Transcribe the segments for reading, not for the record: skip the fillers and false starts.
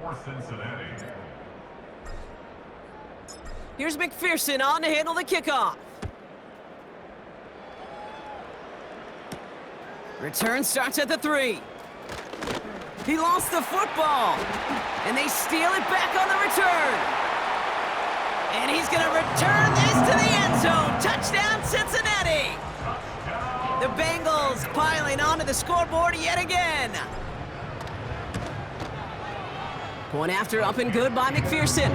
for Cincinnati. Here's McPherson on to handle the kickoff. Return starts at the 3. He lost the football, and they steal it back on the return. And he's going to return this to the end zone. Touchdown, Cincinnati! The Bengals piling onto the scoreboard yet again. Point after up and good by McPherson.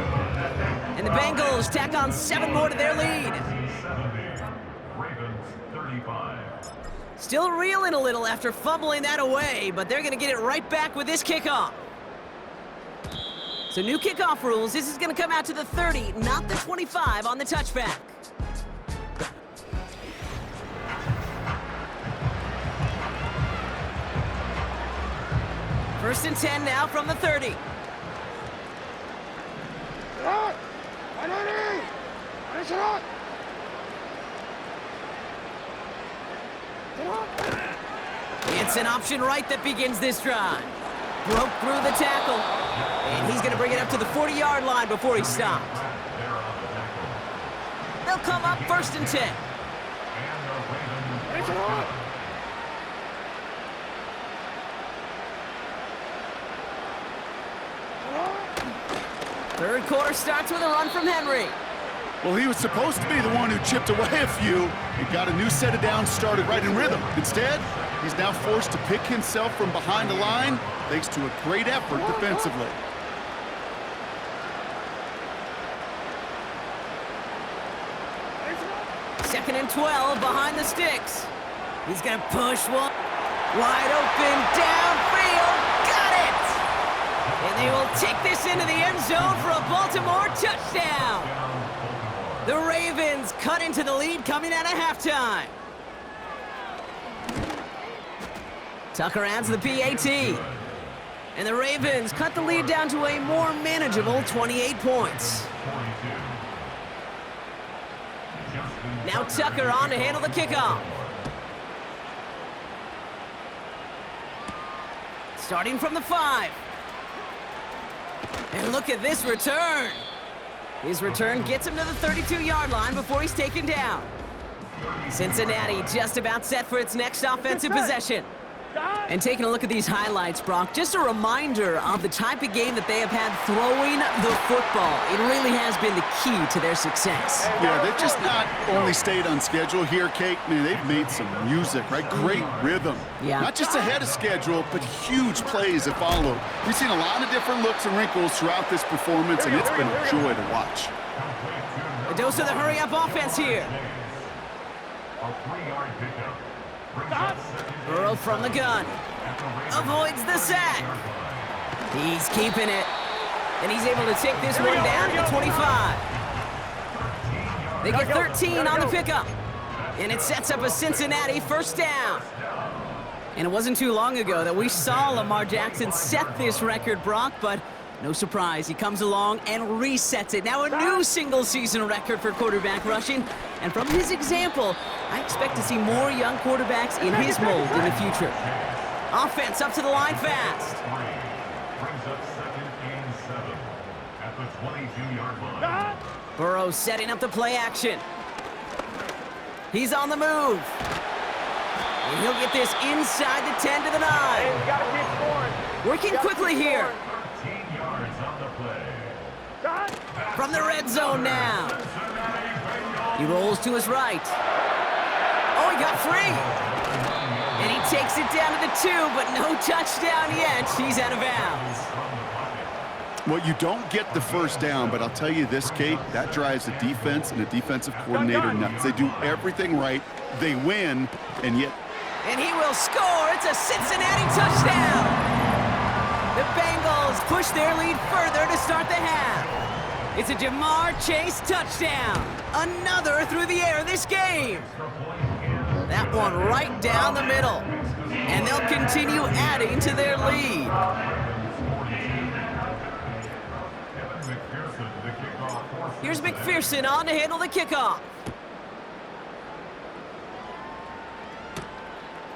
And the Bengals tack on 7 more to their lead. Ravens 35. Still reeling a little after fumbling that away, but they're going to get it right back with this kickoff. So new kickoff rules. This is going to come out to the 30, not the 25 on the touchback. First and 10 now from the 30. It's an option right that begins this drive. Broke through the tackle, and he's going to bring it up to the 40-yard line before he stopped. They'll come up first and 10. Third quarter starts with a run from Henry. Well, he was supposed to be the one who chipped away a few and got a new set of downs started right in rhythm. Instead, he's now forced to pick himself from behind the line thanks to a great effort defensively. Second and 12 behind the sticks. He's going to push one. Wide open, downfield. Got it! And they will take this into the end zone for a Baltimore touchdown. The Ravens cut into the lead coming out of halftime. Tucker adds the PAT. And the Ravens cut the lead down to a more manageable 28 points. Now Tucker on to handle the kickoff. Starting from the 5. And look at this return. His return gets him to the 32-yard line before he's taken down. Cincinnati just about set for its next offensive possession. And taking a look at these highlights, Brock, just a reminder of the type of game that they have had throwing the football. It really has been the key to their success. Yeah, they've just not only stayed on schedule here, Kate. Man, they've made some music, right? Great rhythm. Yeah. Not just ahead of schedule, but huge plays have followed. We've seen a lot of different looks and wrinkles throughout this performance, and it's been a joy to watch. A dose of the hurry-up offense here. A 3-yard pickup. Burrow from the gun. Avoids the sack. He's keeping it. And he's able to take this one down to the 25. They get 13 on the pickup. And it sets up a Cincinnati first down. And it wasn't too long ago that we saw Lamar Jackson set this record, Brock, but no surprise, he comes along and resets it. Now a new single-season record for quarterback rushing. And from his example, I expect to see more young quarterbacks in his mold in the future. Offense up to the line fast. Brings up 2nd and 7 at the 22-yard line. Burrow setting up the play action. He's on the move. And he'll get this inside the 10 to the 9. Working quickly here. 13 yards on the play. From the red zone now. He rolls to his right. Oh, he got free. And he takes it down to the 2, but no touchdown yet. He's out of bounds. Well, you don't get the first down, but I'll tell you this, Kate, that drives the defense and the defensive coordinator nuts. They do everything right. They win, and yet... And he will score. It's a Cincinnati touchdown. The Bengals push their lead further to start the half. It's a Jamar Chase touchdown. Another through the air this game. That one right down the middle. And they'll continue adding to their lead. Here's McPherson on to handle the kickoff.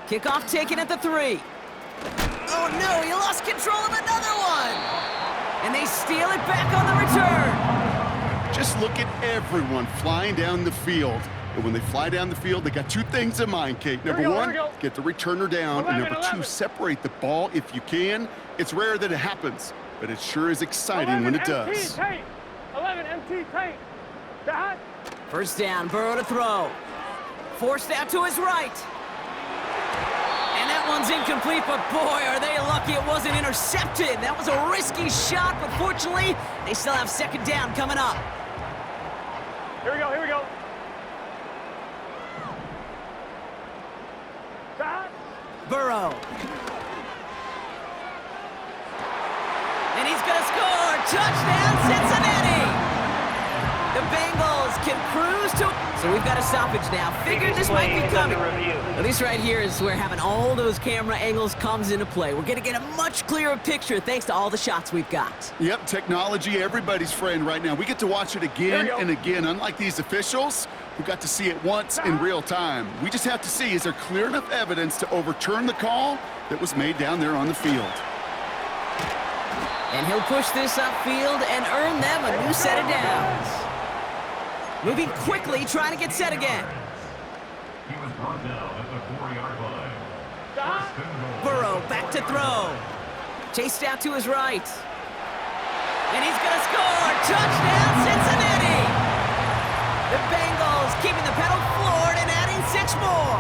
Kickoff taken at the 3. Oh no, he lost control of another one. And they steal it back on the return. Just look at everyone flying down the field. And when they fly down the field, they got two things in mind, Kate. Number one, get the returner down. And number two, separate the ball if you can. It's rare that it happens, but it sure is exciting when it does. 11 MT tight. That. First down, Burrow to throw. Forced out to his right. And that one's incomplete, but boy, are they lucky it wasn't intercepted. That was a risky shot, but fortunately, they still have second down coming up. Here we go, here we go. Burrow. And he's going to score. Touchdown, Cincinnati. The Bengals can cruise to... So we've got a stoppage now. Figured this might be coming. Well, this right here is where having all those camera angles comes into play. We're going to get a much clearer picture thanks to all the shots we've got. Yep, technology, everybody's friend right now. We get to watch it again and again, unlike these officials who got to see it once in real time. We just have to see, is there clear enough evidence to overturn the call that was made down there on the field? And he'll push this upfield and earn them a new set of downs. Moving quickly, trying to get set again. He was brought down at the 4-yard line. Burrow back to throw. Chased out to his right. And he's going to score. Touchdown, Cincinnati. The Bengals keeping the pedal floored and adding 6 more.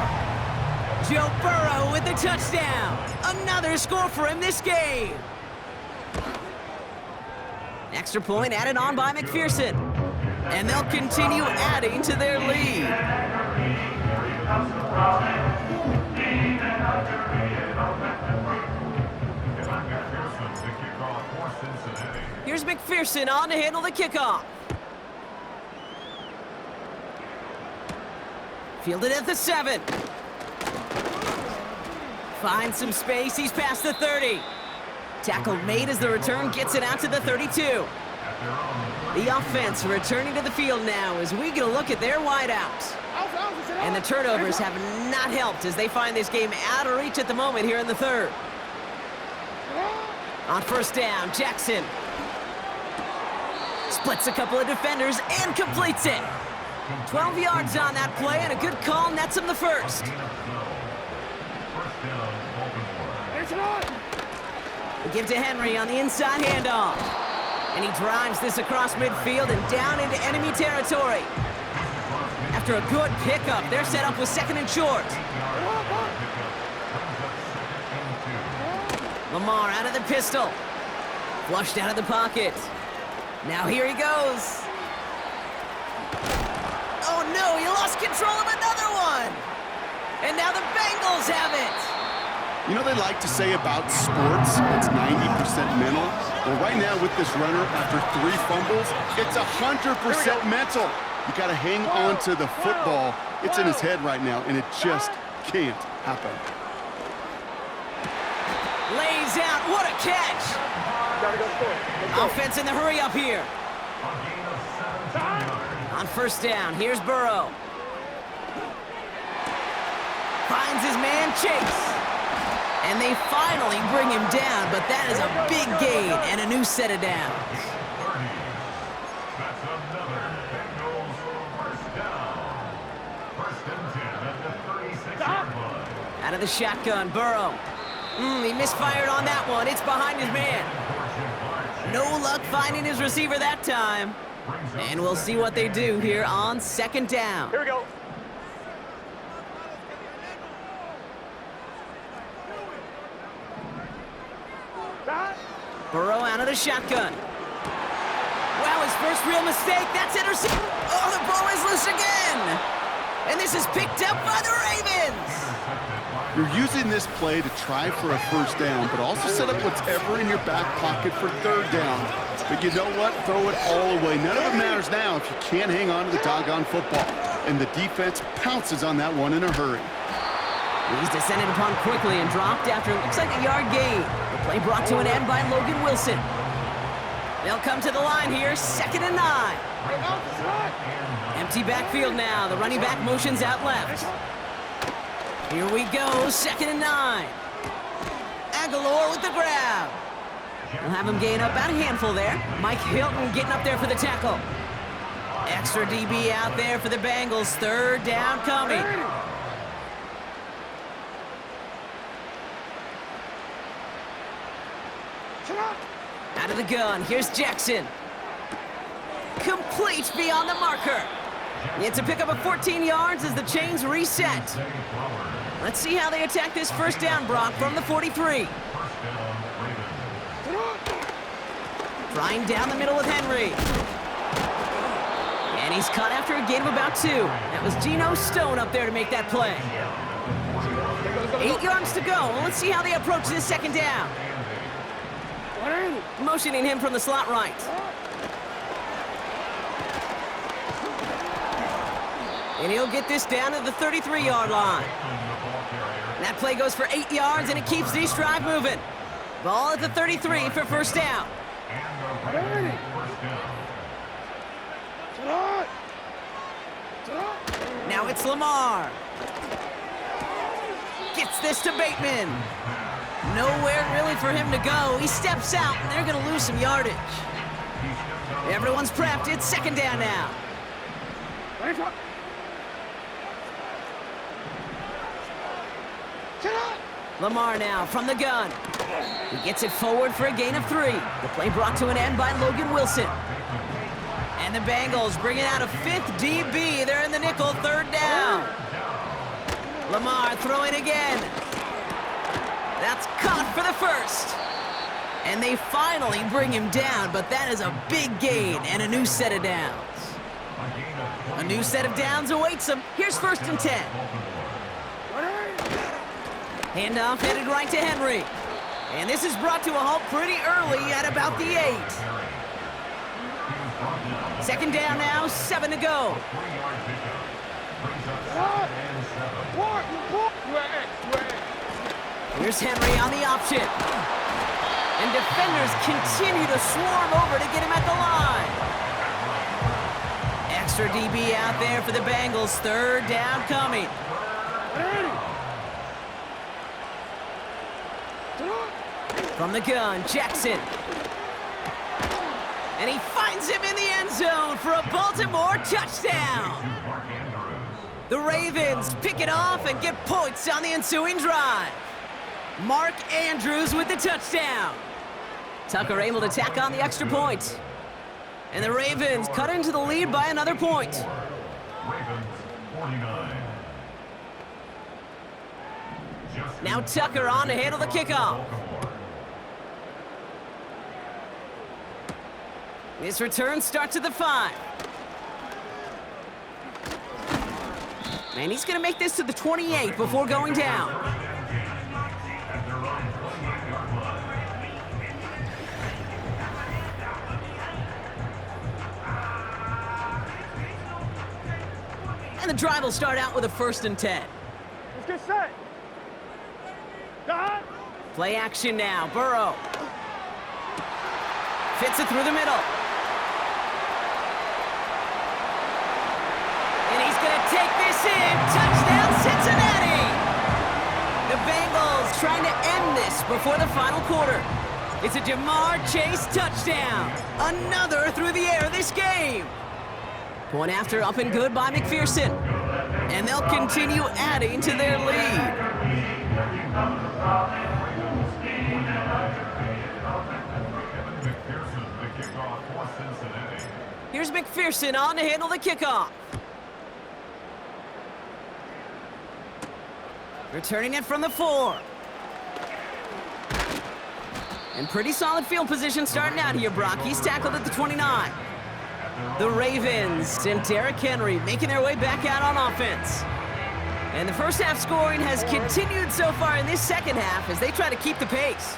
Joe Burrow with the touchdown. Another score for him this game. Extra point added on by McPherson. And they'll continue adding to their lead. Here's McPherson on to handle the kickoff. Fielded at the 7. Finds some space. He's past the 30. Tackle made as the return gets it out to the 32. The offense returning to the field now as we get a look at their wideouts. And the turnovers have not helped as they find this game out of reach at the moment here in the third. On first down, Jackson splits a couple of defenders and completes it. 12 yards on that play and a good call nets him the first. We give to Henry on the inside handoff. And he drives this across midfield and down into enemy territory. After a good pickup, they're set up with 2nd and short. Lamar out of the pistol. Flushed out of the pocket. Now here he goes. Oh no, he lost control of another one. And now the Bengals have it. You know they like to say about sports, it's 90% mental. Well, right now with this runner, after 3 fumbles, it's 100% mental. You got to hang on to the football. It's in his head right now, and it just can't happen. Lays out, what a catch! Offense in the hurry up here. On first down, here's Burrow. Finds his man Chase. And they finally bring him down, but that is a big gain and a new set of downs. That's another Bengals first down. First and 10 at the 36-yard line. Out of the shotgun, Burrow. He misfired on that one. It's behind his man. No luck finding his receiver that time. And we'll see what they do here on 2nd down. Here we go. Burrow out of the shotgun. Wow, his first real mistake. That's intercepted. Oh, the ball is loose again. And this is picked up by the Ravens. You're using this play to try for a first down, but also set up whatever in your back pocket for 3rd down. But you know what? Throw it all away. None of it matters now if you can't hang on to the doggone football. And the defense pounces on that one in a hurry. He's descended upon quickly and dropped after it looks like a yard gain. The play brought to an end by Logan Wilson. They'll come to the line here, 2nd and 9. Empty backfield now. The running back motions out left. Here we go, 2nd and 9. Aguilar with the grab. We'll have him gain up about a handful there. Mike Hilton getting up there for the tackle. Extra DB out there for the Bengals. Third down coming. Out of the gun, here's Jackson. Complete beyond the marker. It's a pickup of 14 yards as the chains reset. Let's see how they attack this first down, Brock, from the 43. Flying down the middle with Henry. And he's caught after a gain of about 2. That was Geno Stone up there to make that play. 8 yards to go. Well, let's see how they approach this second down. Motioning him from the slot right. And he'll get this down to the 33-yard line. That play goes for 8 yards, and it keeps this drive moving. Ball at the 33 for first down. Now it's Lamar. Gets this to Bateman. Nowhere really for him to go. He steps out, and they're going to lose some yardage. Everyone's prepped. It's second down now. Lamar now from the gun. He gets it forward for a gain of 3. The play brought to an end by Logan Wilson. And the Bengals bringing out a 5th DB. They're in the nickel, third down. Lamar throwing again. That's caught for the first. And they finally bring him down, but that is a big gain and a new set of downs. A new set of downs awaits him. Here's first and 10. Handoff headed right to Henry. And this is brought to a halt pretty early at about the 8. Second down now, 7 to go. Here's Henry on the option. And defenders continue to swarm over to get him at the line. Extra DB out there for the Bengals. Third down coming. From the gun, Jackson. And he finds him in the end zone for a Baltimore touchdown. The Ravens pick it off and get points on the ensuing drive. Mark Andrews with the touchdown. Tucker able to tack on the extra point. And the Ravens cut into the lead by another point. Ravens 49. Now Tucker on to handle the kickoff. His return starts at the 5. And he's going to make this to the 28 before going down. And the drive will start out with a first and 10. Let's get set. Dot. Play action now. Burrow. Fits it through the middle. And he's going to take this in. Touchdown, Cincinnati! The Bengals trying to end this before the final quarter. It's a Jamar Chase touchdown. Another through the air this game. Point after up and good by McPherson. And they'll continue adding to their lead. Here's McPherson on to handle the kickoff. Returning it from the 4. And pretty solid field position starting out here, Brock. He's tackled at the 29. The Ravens and Derrick Henry making their way back out on offense. And the first half scoring has continued so far in this second half as they try to keep the pace.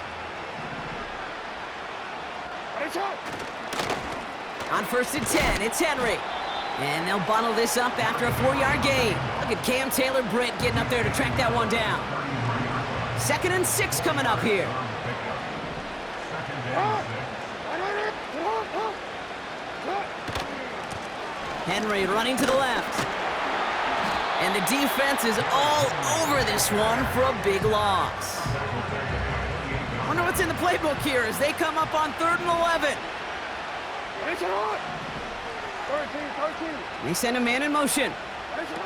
On first and 10, it's Henry. And they'll bottle this up after a 4-yard gain. Look at Cam Taylor-Britt getting up there to track that one down. Second and 6 coming up here. Henry running to the left. And the defense is all over this one for a big loss. Wonder what's in the playbook here as they come up on 3rd and 11. Finish it on. 13. They send a man in motion. Finish it on.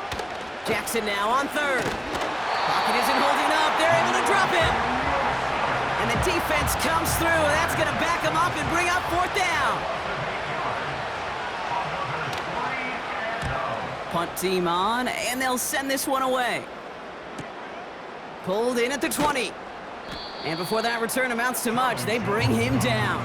Jackson now on 3rd. Pocket isn't holding up. They're able to drop him. And the defense comes through, and that's going to back him up and bring up 4th down. Punt team on, and they'll send this one away. Pulled in at the 20. And before that return amounts to much, they bring him down.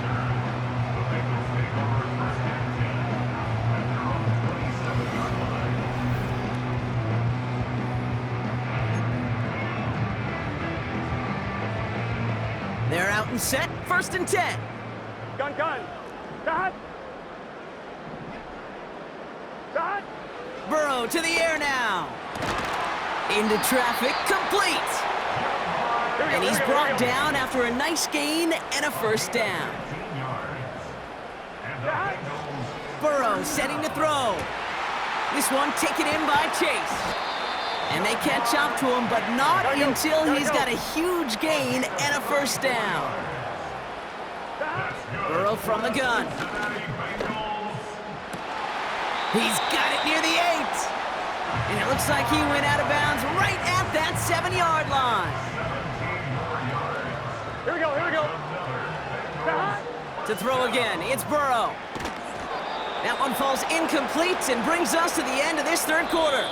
They're out and set, 1st and 10. Gun. Dad. Burrow to the air now. Into traffic, complete. And he's brought down after a nice gain and a 1st down. Burrow setting to throw. This one taken in by Chase. And they catch up to him, but not until he's got a huge gain and a 1st down. Burrow from the gun. He's got it near the 8. And it looks like he went out of bounds right at that 7-yard line. Here we go. To throw again, it's Burrow. That one falls incomplete and brings us to the end of this 3rd quarter.